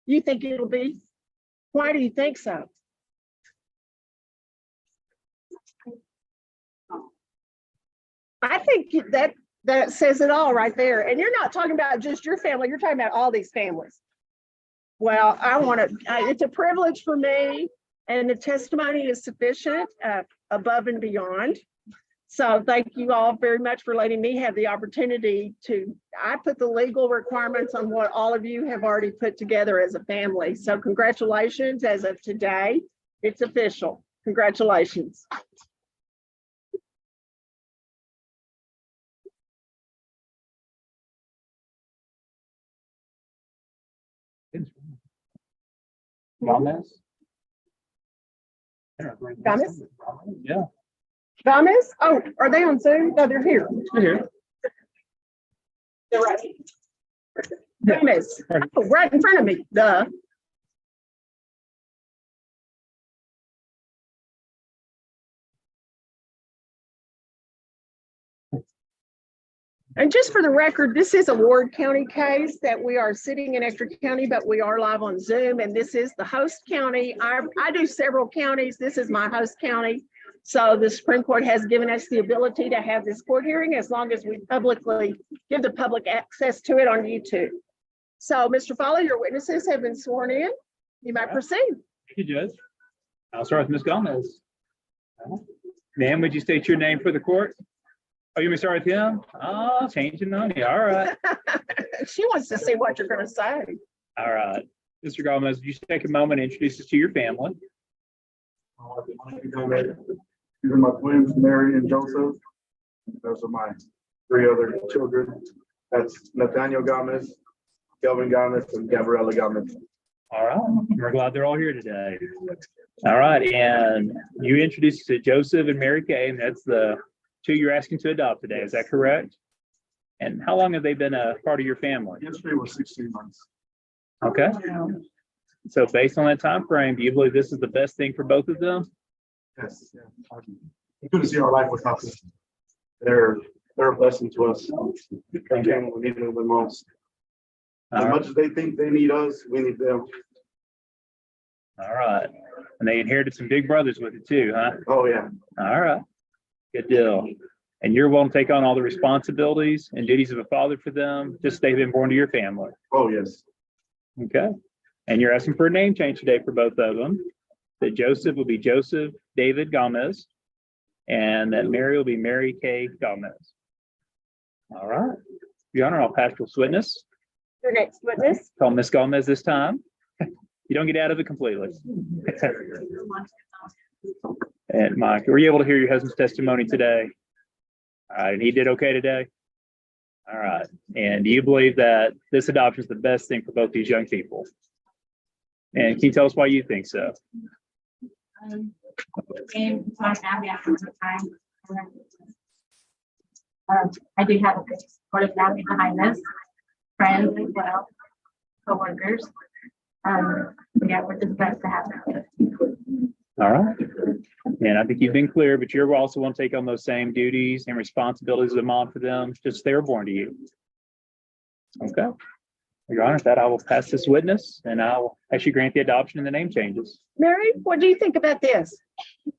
You think it'll be? Why do you think so? I think that says it all right there. And you're not talking about just your family, you're talking about all these families. Well, I want to, it's a privilege for me and the testimony is sufficient above and beyond. So thank you all very much for letting me have the opportunity I put the legal requirements on what all of you have already put together as a family. So congratulations, as of today, it's official. Congratulations. Gomez? Gomez? Yeah. Gomez? Oh, are they on Zoom? No, they're here. They're here. They're right. Gomez. Oh, right in front of me. Duh. And just for the record, this is a Ward County case that we are sitting in Ector County, but we are live on Zoom, and this is the host county. I do several counties. This is my host county. So the Supreme Court has given us the ability to have this court hearing as long as we publicly give the public access to it on YouTube. So, Mr. Foley, your witnesses have been sworn in. You might proceed. Thank you, Judge. I'll start with Ms. Gomez. Ma'am, would you state your name for the court? Oh, you may start with him? Oh, changing on you. All right. She wants to see what you're going to say. All right. Mr. Gomez, would you take a moment and introduce us to your family? These are my twins, Mary and Joseph. Those are my 3 other children. That's Nathaniel Gomez, Kelvin Gomez, and Gabriela Gomez. All right. We're glad they're all here today. All right. And you introduced us to Joseph and Mary Kay, and that's the 2 you're asking to adopt today. Is that correct? And how long have they been a part of your family? Yesterday was 16 months. Okay. So based on that time frame, do you believe this is the best thing for both of them? Yes. Yeah. You couldn't see our life without them. They're a blessing to us. Again, we need them the most. As much as they think they need us, we need them. All right. And they inherited some big brothers with it too, huh? Oh, yeah. All right. Good deal. And you're willing to take on all the responsibilities and duties of a father for them, just they've been born to your family. Oh, yes. Okay. And you're asking for a name change today for both of them. That Joseph will be Joseph David Gomez, and that Mary will be Mary Kay Gomez. All right. Your Honor, I'll pass this witness. Your next witness. Call Miss Gomez this time. You don't get out of it completely. And Mike, were you able to hear your husband's testimony today? All right, and he did okay today? All right. And do you believe that this adoption is the best thing for both these young people? And can you tell us why you think so? I do have a good supportive family behind this, friends as well, coworkers. Yeah, we're just blessed to have them. All right. And I think you've been clear, but you're also want to take on those same duties and responsibilities of a mom for them, just as they were born to you. Okay. Your Honor, with that I will pass this witness and I'll actually grant the adoption and the name changes. Mary, what do you think about this? Do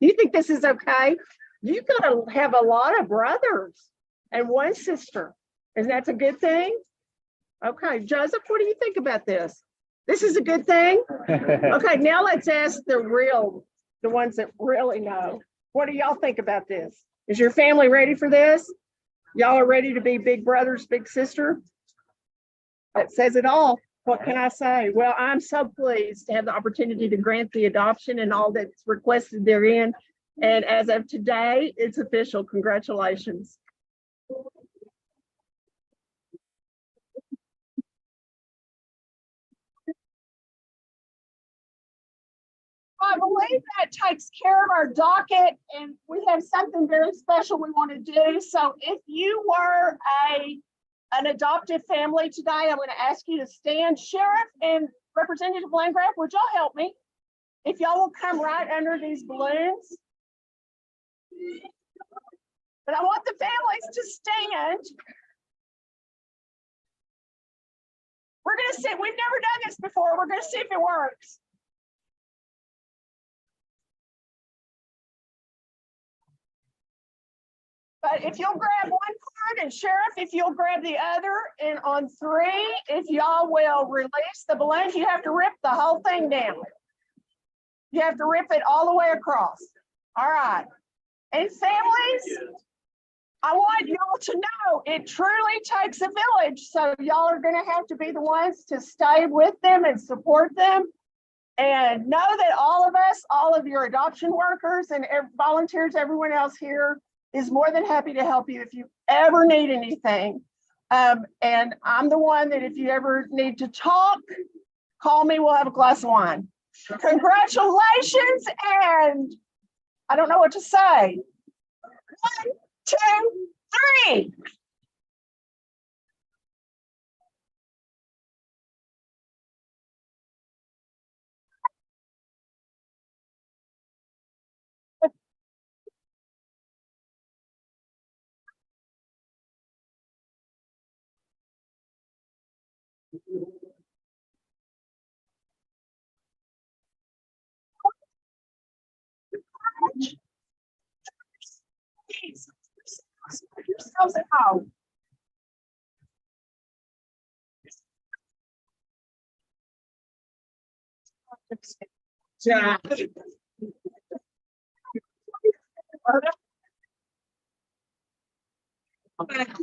you think this is okay? You're going to have a lot of brothers and 1 sister. And that's a good thing? Okay, Joseph, what do you think about this? This is a good thing? Okay, now let's ask the ones that really know. What do y'all think about this? Is your family ready for this? Y'all are ready to be big brothers, big sister? That says it all. What can I say? Well, I'm so pleased to have the opportunity to grant the adoption and all that's requested therein. And as of today, it's official. Congratulations. I believe that takes care of our docket, and we have something very special we want to do. So if you were an adoptive family today, I'm going to ask you to stand. Sheriff and Representative Landgraf, would y'all help me? If y'all will come right under these balloons. But I want the families to stand. We're going to see. We've never done this before. We're going to see if it works. But if you'll grab one card, and Sheriff, if you'll grab the other, and on 3, if y'all will release the balloons, you have to rip the whole thing down. You have to rip it all the way across. All right. And families, I want y'all to know it truly takes a village. So y'all are going to have to be the ones to stay with them and support them. And know that all of us, all of your adoption workers and volunteers, everyone else here is more than happy to help you if you ever need anything. And I'm the one that if you ever need to talk, call me, we'll have a glass of wine. Congratulations, and I don't know what to say. 1, 2, 3. Yourselves at home. Yeah.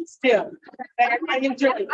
Still, I enjoy it.